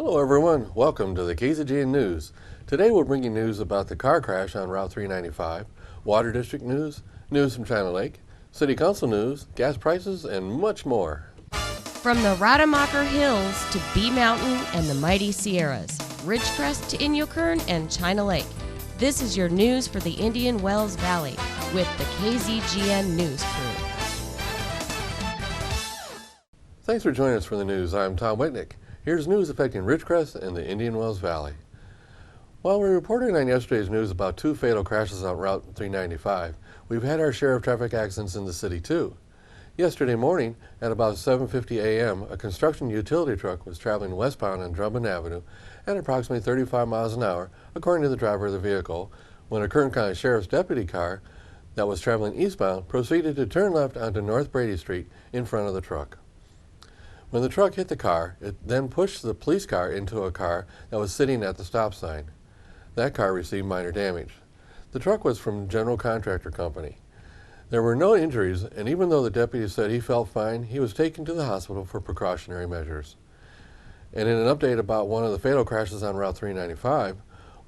Hello everyone, welcome to the KZGN News. Today we'll bring you news about the car crash on Route 395, Water District news, news from China Lake, City Council news, gas prices, and much more. From the Rademacher Hills to Bee Mountain and the mighty Sierras, Ridgecrest to Inyokern and China Lake, this is your news for the Indian Wells Valley with the KZGN News crew. Thanks for joining us for the news. I'm Tom Whitnick. Here's news affecting Ridgecrest and the Indian Wells Valley. While we're reporting on yesterday's news about 2 fatal crashes on Route 395, we've had our share of traffic accidents in the city too. Yesterday morning, at about 7:50 a.m., a construction utility truck was traveling westbound on Drummond Avenue at approximately 35 miles an hour, according to the driver of the vehicle, when a Kern County Sheriff's deputy car that was traveling eastbound proceeded to turn left onto North Brady Street in front of the truck. When the truck hit the car, it then pushed the police car into a car that was sitting at the stop sign. That car received minor damage. The truck was from General Contractor Company. There were no injuries, and even though the deputy said he felt fine, he was taken to the hospital for precautionary measures. And in an update about one of the fatal crashes on Route 395,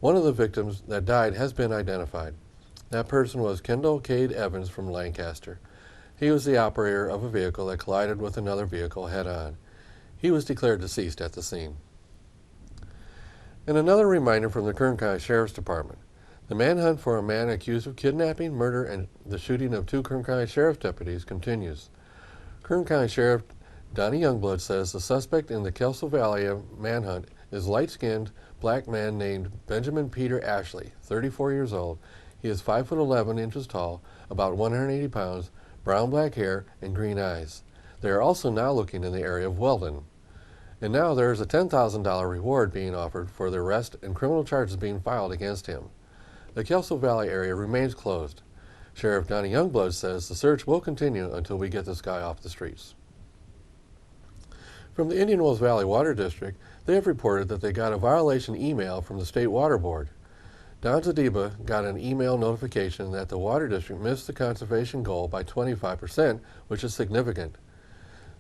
one of the victims that died has been identified. That person was Kendall Cade Evans from Lancaster. He was the operator of a vehicle that collided with another vehicle head-on. He was declared deceased at the scene. And another reminder from the Kern County Sheriff's Department. The manhunt for a man accused of kidnapping, murder, and the shooting of 2 Kern County Sheriff's deputies continues. Kern County Sheriff Donnie Youngblood says the suspect in the Kelso Valley manhunt is light-skinned black man named Benjamin Peter Ashley, 34 years old. He is 5'11" tall, about 180 pounds, brown-black hair, and green eyes. They are also now looking in the area of Weldon. And now there is a $10,000 reward being offered for the arrest and criminal charges being filed against him. The Kelso Valley area remains closed. Sheriff Donnie Youngblood says the search will continue until we get this guy off the streets. From the Indian Wells Valley Water District, they have reported that they got a violation email from the State Water Board. Don Zadiba got an email notification that the Water District missed the conservation goal by 25%, which is significant.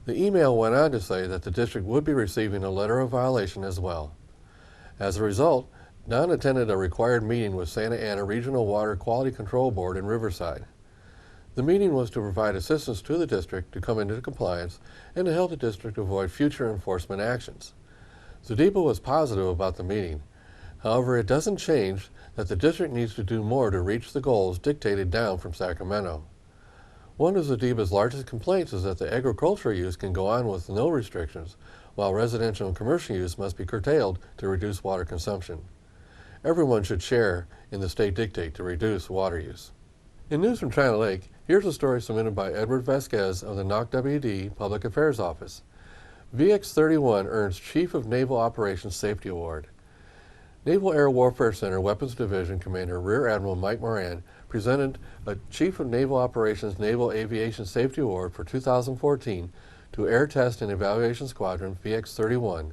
The email went on to say that the district would be receiving a letter of violation as well. As a result, Don attended a required meeting with Santa Ana Regional Water Quality Control Board in Riverside. The meeting was to provide assistance to the district to come into compliance and to help the district avoid future enforcement actions. Zadiba was positive about the meeting. However, it doesn't change that the district needs to do more to reach the goals dictated down from Sacramento. One of Zadiba's largest complaints is that the agricultural use can go on with no restrictions, while residential and commercial use must be curtailed to reduce water consumption. Everyone should share in the state dictate to reduce water use. In news from China Lake, here's a story submitted by Edward Vasquez of the NOC-WD Public Affairs Office. VX-31 earns Chief of Naval Operations Safety Award. Naval Air Warfare Center Weapons Division Commander Rear Admiral Mike Moran presented a Chief of Naval Operations Naval Aviation Safety Award for 2014 to Air Test and Evaluation Squadron VX-31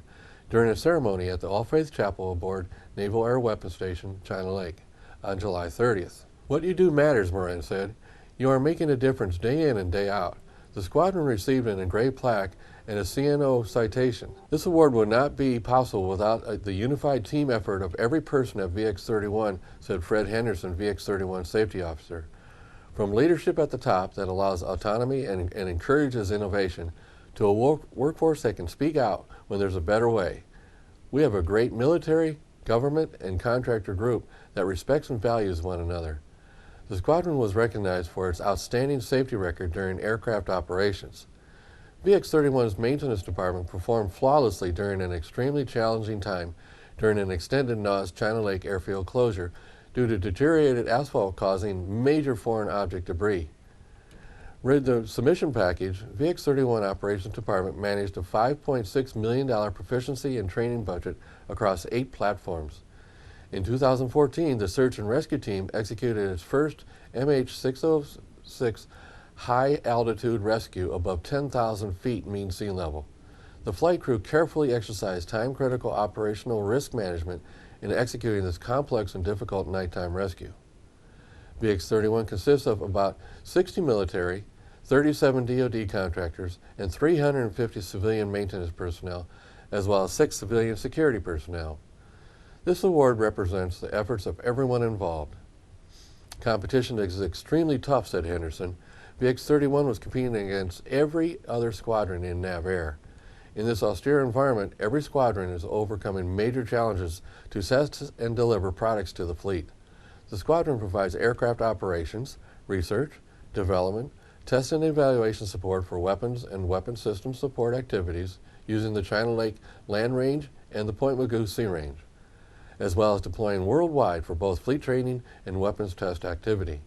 during a ceremony at the All Faith Chapel aboard Naval Air Weapons Station, China Lake, on July 30th. "What you do matters," Moran said. "You are making a difference day in and day out." The squadron received an engraved plaque and a CNO citation. This award would not be possible without the unified team effort of every person at VX-31, said Fred Henderson, VX-31 safety officer. From leadership at the top that allows autonomy and encourages innovation, to a workforce that can speak out when there's a better way. We have a great military, government, and contractor group that respects and values one another. The squadron was recognized for its outstanding safety record during aircraft operations. VX-31's maintenance department performed flawlessly during an extremely challenging time during an extended NOS China Lake airfield closure due to deteriorated asphalt causing major foreign object debris. With the submission package, VX-31 Operations Department managed a $5.6 million proficiency and training budget across 8 platforms. In 2014, the search and rescue team executed its first MH-606 high-altitude rescue above 10,000 feet mean sea level. The flight crew carefully exercised time-critical operational risk management in executing this complex and difficult nighttime rescue. VX-31 consists of about 60 military, 37 DoD contractors, and 350 civilian maintenance personnel, as well as 6 civilian security personnel. This award represents the efforts of everyone involved. Competition is extremely tough, said Henderson. VX-31 was competing against every other squadron in NAVAIR. In this austere environment, every squadron is overcoming major challenges to test and deliver products to the fleet. The squadron provides aircraft operations, research, development, test and evaluation support for weapons and weapon system support activities using the China Lake Land Range and the Point Mugu Sea Range, as well as deploying worldwide for both fleet training and weapons test activity.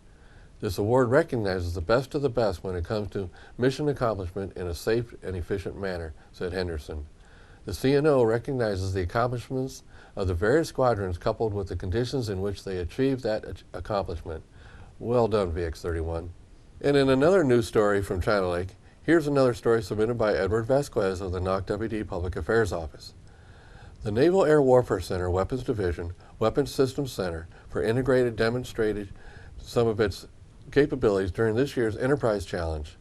This award recognizes the best of the best when it comes to mission accomplishment in a safe and efficient manner, said Henderson. The CNO recognizes the accomplishments of the various squadrons coupled with the conditions in which they achieved that accomplishment. Well done, VX-31. And in another news story from China Lake, here's another story submitted by Edward Vasquez of the NOC-WD Public Affairs Office. The Naval Air Warfare Center Weapons Division Weapons Systems Center for Integrated demonstrated some of its capabilities during this year's Enterprise Challenge.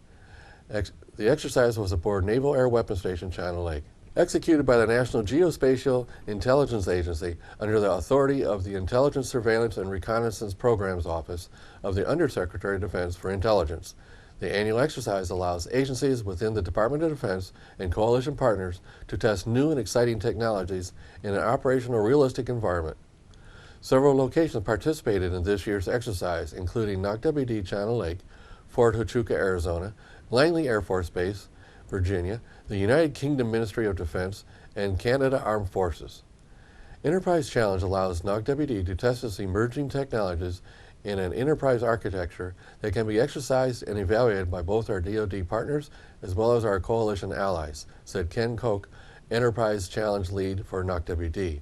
The exercise was aboard Naval Air Weapons Station China Lake. Executed by the National Geospatial Intelligence Agency under the authority of the Intelligence Surveillance and Reconnaissance Programs Office of the Undersecretary of Defense for Intelligence. The annual exercise allows agencies within the Department of Defense and coalition partners to test new and exciting technologies in an operational realistic environment. Several locations participated in this year's exercise, including NOC-WD China Lake, Fort Huachuca, Arizona, Langley Air Force Base, Virginia, the United Kingdom Ministry of Defense, and Canada Armed Forces. Enterprise Challenge allows NOC-WD to test its emerging technologies in an enterprise architecture that can be exercised and evaluated by both our DoD partners as well as our coalition allies, said Ken Koch, Enterprise Challenge Lead for NOC-WD.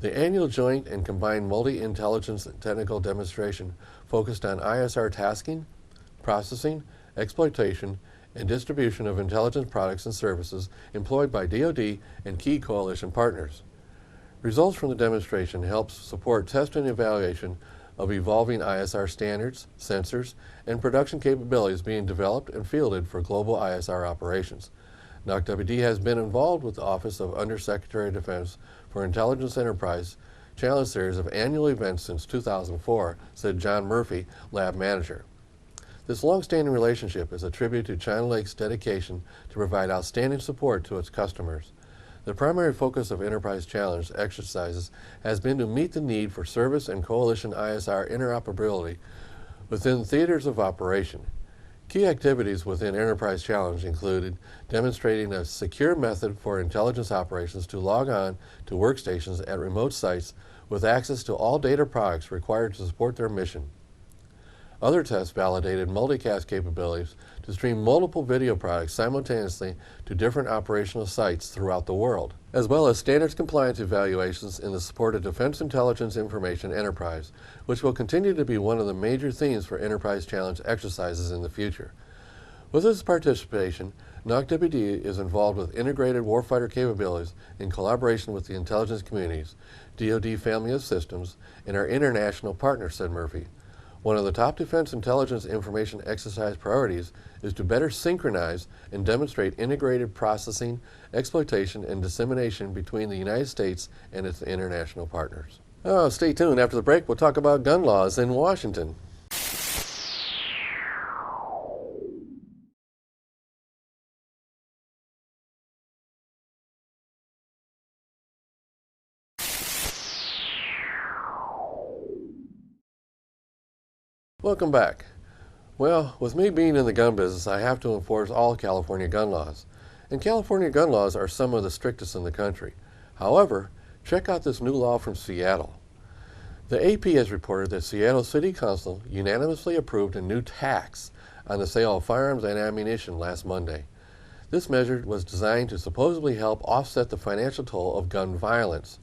The annual joint and combined multi-intelligence technical demonstration focused on ISR tasking, processing, exploitation, and distribution of intelligence products and services employed by DoD and key coalition partners. Results from the demonstration helped support test and evaluation of evolving ISR standards, sensors, and production capabilities being developed and fielded for global ISR operations. NOC-WD has been involved with the Office of Undersecretary of Defense for Intelligence Enterprise Challenge Series of annual events since 2004, said John Murphy, lab manager. This long-standing relationship is a tribute to China Lake's dedication to provide outstanding support to its customers. The primary focus of Enterprise Challenge exercises has been to meet the need for service and coalition ISR interoperability within theaters of operation. Key activities within Enterprise Challenge included demonstrating a secure method for intelligence operations to log on to workstations at remote sites with access to all data products required to support their mission. Other tests validated multicast capabilities to stream multiple video products simultaneously to different operational sites throughout the world, as well as standards compliance evaluations in the support of Defense Intelligence Information Enterprise, which will continue to be one of the major themes for Enterprise Challenge exercises in the future. With its participation, NOC-WD is involved with integrated warfighter capabilities in collaboration with the intelligence communities, DoD family of systems, and our international partners, said Murphy. One of the top Defense Intelligence Information Exercise priorities is to better synchronize and demonstrate integrated processing, exploitation, and dissemination between the United States and its international partners. Oh, stay tuned. After the break, we'll talk about gun laws in Washington. Welcome back. Well, with me being in the gun business, I have to enforce all California gun laws. And California gun laws are some of the strictest in the country. However, check out this new law from Seattle. The AP has reported that Seattle City Council unanimously approved a new tax on the sale of firearms and ammunition last Monday. This measure was designed to supposedly help offset the financial toll of gun violence.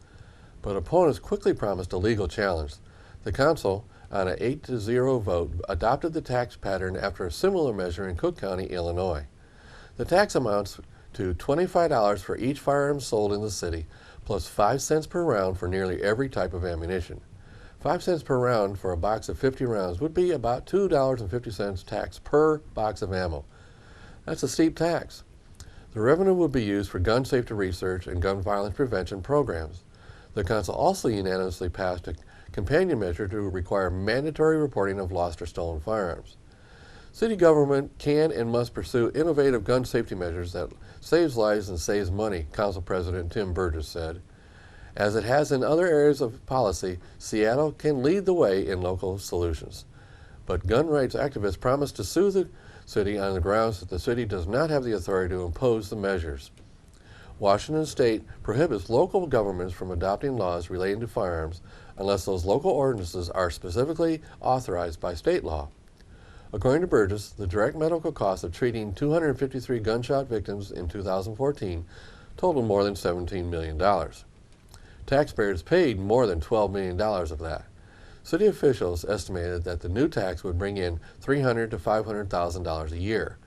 But opponents quickly promised a legal challenge. The council, on an 8-0 vote, adopted the tax pattern after a similar measure in Cook County, Illinois. The tax amounts to $25 for each firearm sold in the city, plus 5 cents per round for nearly every type of ammunition. 5 cents per round for a box of 50 rounds would be about $2.50 tax per box of ammo. That's a steep tax. The revenue will be used for gun safety research and gun violence prevention programs. The council also unanimously passed a companion measure to require mandatory reporting of lost or stolen firearms. City government can and must pursue innovative gun safety measures that saves lives and saves money, Council President Tim Burgess said. As it has in other areas of policy, Seattle can lead the way in local solutions. But gun rights activists promise to sue the city on the grounds that the city does not have the authority to impose the measures. Washington State prohibits local governments from adopting laws relating to firearms unless those local ordinances are specifically authorized by state law. According to Burgess, the direct medical cost of treating 253 gunshot victims in 2014 totaled more than $17 million. Taxpayers paid more than $12 million of that. City officials estimated that the new tax would bring in $300,000 to $500,000 a year.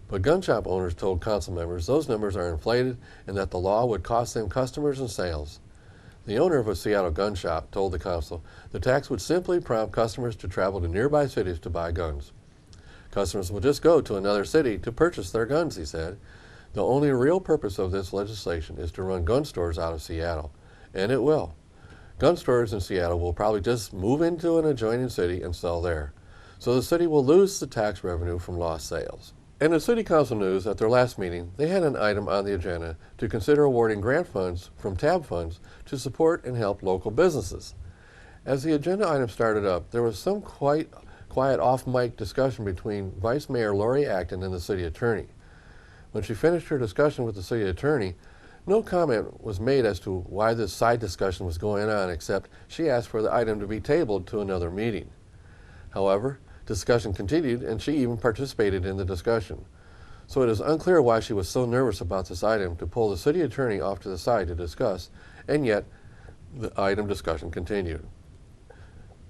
But gun shop owners told council members those numbers are inflated and that the law would cost them customers and sales. The owner of a Seattle gun shop told the council the tax would simply prompt customers to travel to nearby cities to buy guns. Customers will just go to another city to purchase their guns, he said. The only real purpose of this legislation is to run gun stores out of Seattle, and it will. Gun stores in Seattle will probably just move into an adjoining city and sell there. So the city will lose the tax revenue from lost sales. And in City Council news, at their last meeting, they had an item on the agenda to consider awarding grant funds from TAB funds to support and help local businesses. As the agenda item started up, there was some quiet off-mic discussion between Vice Mayor Lori Acton and the city attorney. When she finished her discussion with the city attorney, no comment was made as to why this side discussion was going on, except she asked for the item to be tabled to another meeting. However, discussion continued and she even participated in the discussion. So it is unclear why she was so nervous about this item to pull the city attorney off to the side to discuss, and yet the item discussion continued.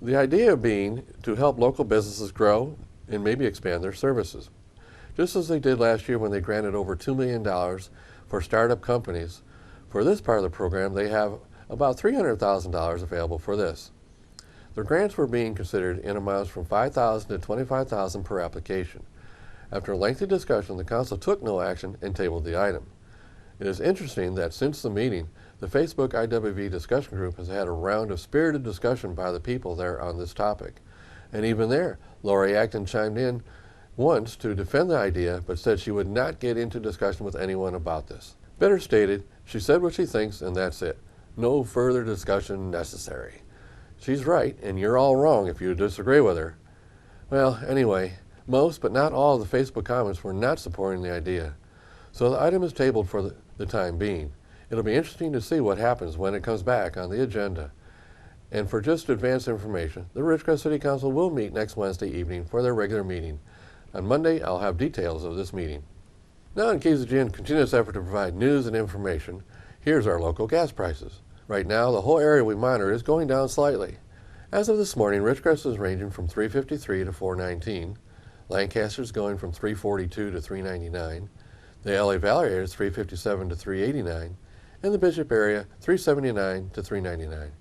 The idea being to help local businesses grow and maybe expand their services. Just as they did last year when they granted over $2 million for startup companies. For this part of the program, they have about $300,000 available for this. The grants were being considered in amounts from $5,000 to $25,000 per application. After a lengthy discussion, the council took no action and tabled the item. It is interesting that since the meeting, the Facebook IWV discussion group has had a round of spirited discussion by the people there on this topic. And even there, Lori Acton chimed in once to defend the idea, but said she would not get into discussion with anyone about this. Better stated, she said what she thinks and that's it. No further discussion necessary. She's right, and you're all wrong if you disagree with her. Well, anyway, most but not all of the Facebook comments were not supporting the idea. So the item is tabled for the time being. It'll be interesting to see what happens when it comes back on the agenda. And for just advance information, the Ridgecrest City Council will meet next Wednesday evening for their regular meeting. On Monday, I'll have details of this meeting. Now in KZGN continuous effort to provide news and information, here's our local gas prices. Right now, the whole area we monitor is going down slightly. As of this morning, Ridgecrest is ranging from $3.53 to $4.19. Lancaster's going from $3.42 to $3.99. The LA Valley area is $3.57 to $3.89. And the Bishop area, $3.79 to $3.99.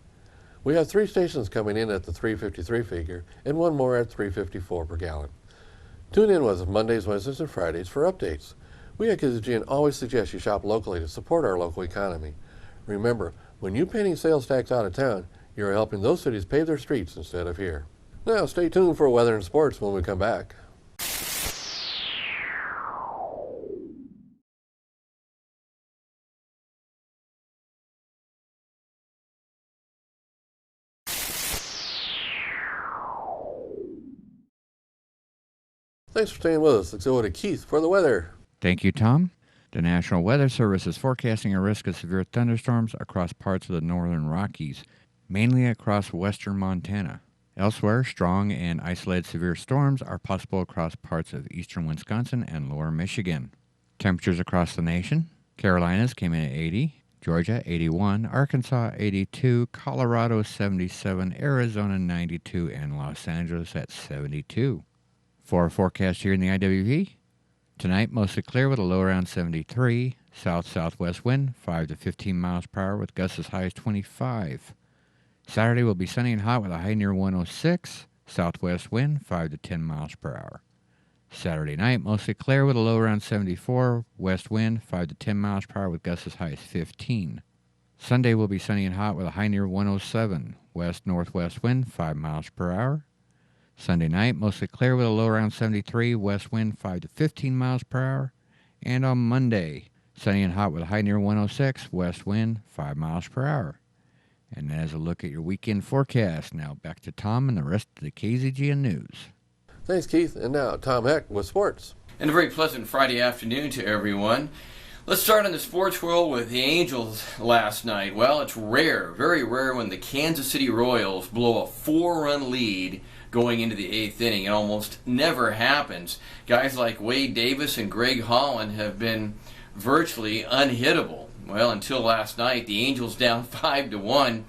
We have 3 stations coming in at the $3.53 figure and one more at $3.54 per gallon. Tune in with us Mondays, Wednesdays, and Fridays for updates. We at KZGN always suggest you shop locally to support our local economy. Remember, when you paying sales tax out of town, you're helping those cities pave their streets instead of here. Now, stay tuned for weather and sports when we come back. Thanks for staying with us. Let's go to Keith for the weather. Thank you, Tom. The National Weather Service is forecasting a risk of severe thunderstorms across parts of the northern Rockies, mainly across western Montana. Elsewhere, strong and isolated severe storms are possible across parts of eastern Wisconsin and lower Michigan. Temperatures across the nation: Carolinas came in at 80, Georgia 81, Arkansas 82, Colorado 77, Arizona 92, and Los Angeles at 72. For our forecast here in the IWV, tonight mostly clear with a low around 73, south-southwest wind 5 to 15 miles per hour with gusts as high as 25. Saturday will be sunny and hot with a high near 106, southwest wind 5 to 10 miles per hour. Saturday night, mostly clear with a low around 74. West wind 5 to 10 miles per hour with gusts as high as 15. Sunday will be sunny and hot with a high near 107. West-northwest wind 5 miles per hour. Sunday night, mostly clear with a low around 73. West wind 5 to 15 miles per hour. And on Monday, sunny and hot with a high near 106. West wind 5 miles per hour. And as a look at your weekend forecast, now back to Tom and the rest of the KZGN News. Thanks, Keith. And now, Tom Heck with sports. And a very pleasant Friday afternoon to everyone. Let's start in the sports world with the Angels last night. Well, it's rare, very rare, when the Kansas City Royals blow a 4-run lead going into the 8th inning. It almost never happens. Guys like Wade Davis and Greg Holland have been virtually unhittable. Well, until last night, the Angels down 5-1.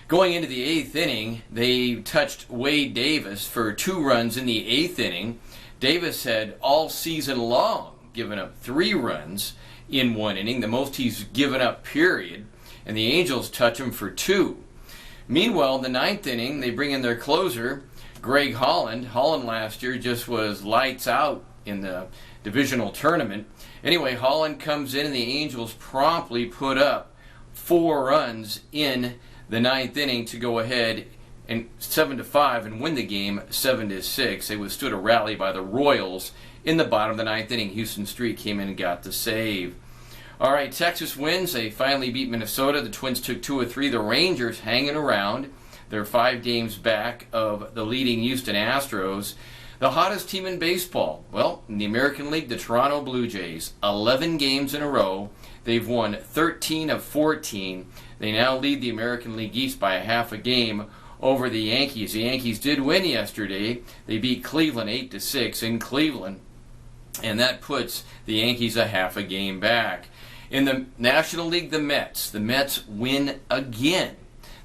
Going into the 8th inning, they touched Wade Davis for 2 runs in the 8th inning. Davis had all season long given up 3 runs in 1 inning, the most he's given up, period. And the Angels touch him for 2. Meanwhile, in the 9th inning, they bring in their closer, Greg Holland. Holland last year just was lights out in the divisional tournament. Anyway, Holland comes in and the Angels promptly put up 4 runs in the 9th inning to go ahead and 7-5 and win the game 7-6. They withstood a rally by the Royals in the bottom of the 9th inning. Houston Street came in and got the save. All right, Texas wins. They finally beat Minnesota. The Twins took 2 of 3. The Rangers hanging around. They're 5 games back of the leading Houston Astros. The hottest team in baseball, well, in the American League, the Toronto Blue Jays, 11 games in a row. They've won 13 of 14. They now lead the American League East by a half a game over the Yankees. The Yankees did win yesterday. They beat Cleveland 8-6 in Cleveland, and that puts the Yankees a half a game back. In the National League, the Mets win again.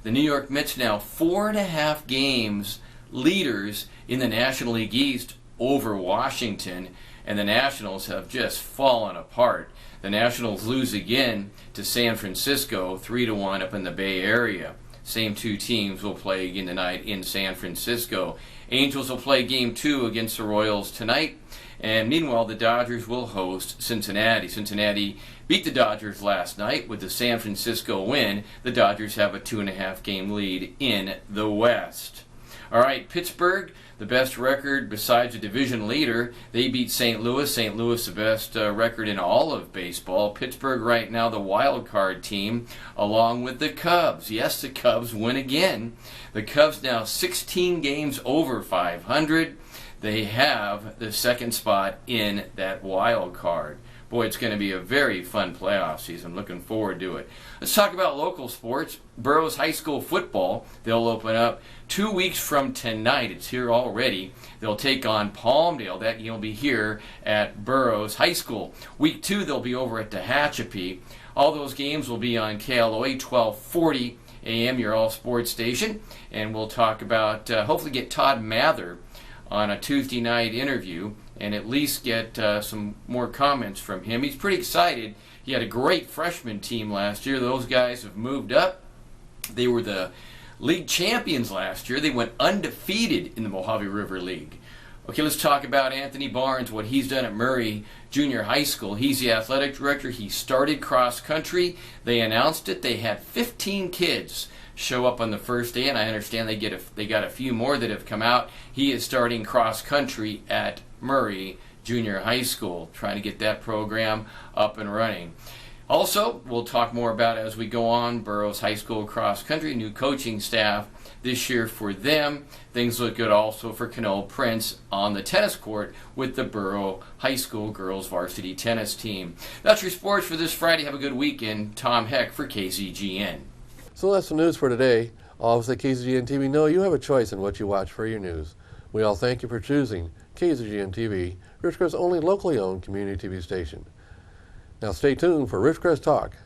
The New York Mets now 4.5 games leaders in the National League East over Washington, and the Nationals have just fallen apart. The Nationals lose again to San Francisco 3-1 up in the Bay Area. Same 2 teams will play again tonight in San Francisco. Angels will play Game 2 against the Royals tonight. And meanwhile, the Dodgers will host Cincinnati. Cincinnati beat the Dodgers last night with the San Francisco win. The Dodgers have a 2.5 game lead in the West. All right, Pittsburgh, the best record besides the division leader. They beat St. Louis. St. Louis, the best record in all of baseball. Pittsburgh right now the wild card team along with the Cubs. Yes, the Cubs win again. The Cubs now 16 games over 500. They have the 2nd spot in that wild card. Boy, it's going to be a very fun playoff season. Looking forward to it. Let's talk about local sports. Burroughs High School football. They'll open up 2 weeks from tonight. It's here already. They'll take on Palmdale. That you'll be here at Burroughs High School. Week 2, they'll be over at Tehachapi. All those games will be on KLOA 1240 AM, your all sports station. And we'll talk about, hopefully get Todd Mather on a Tuesday night interview and at least get some more comments from him. He's pretty excited. He had a great freshman team last year. Those guys have moved up. They were the league champions last year. They went undefeated in the Mojave River League. Okay, let's talk about Anthony Barnes, what he's done at Murray Junior High School. He's the athletic director. He started cross country. They announced it. They had 15 kids show up on the first day, and I understand they got a few more that have come out. He is starting cross country at Murray Junior High School, trying to get that program up and running. Also, we'll talk more about as we go on, Burroughs High School cross country, new coaching staff this year for them. Things look good also for Canoe Prince on the tennis court with the Burroughs High School girls varsity tennis team. That's your sports for this Friday. Have a good weekend. Tom Heck for KZGN. So that's the news for today. All of us at KZGN-TV know you have a choice in what you watch for your news. We all thank you for choosing KZGN-TV, Ridgecrest's only locally owned community TV station. Now stay tuned for Ridgecrest Talk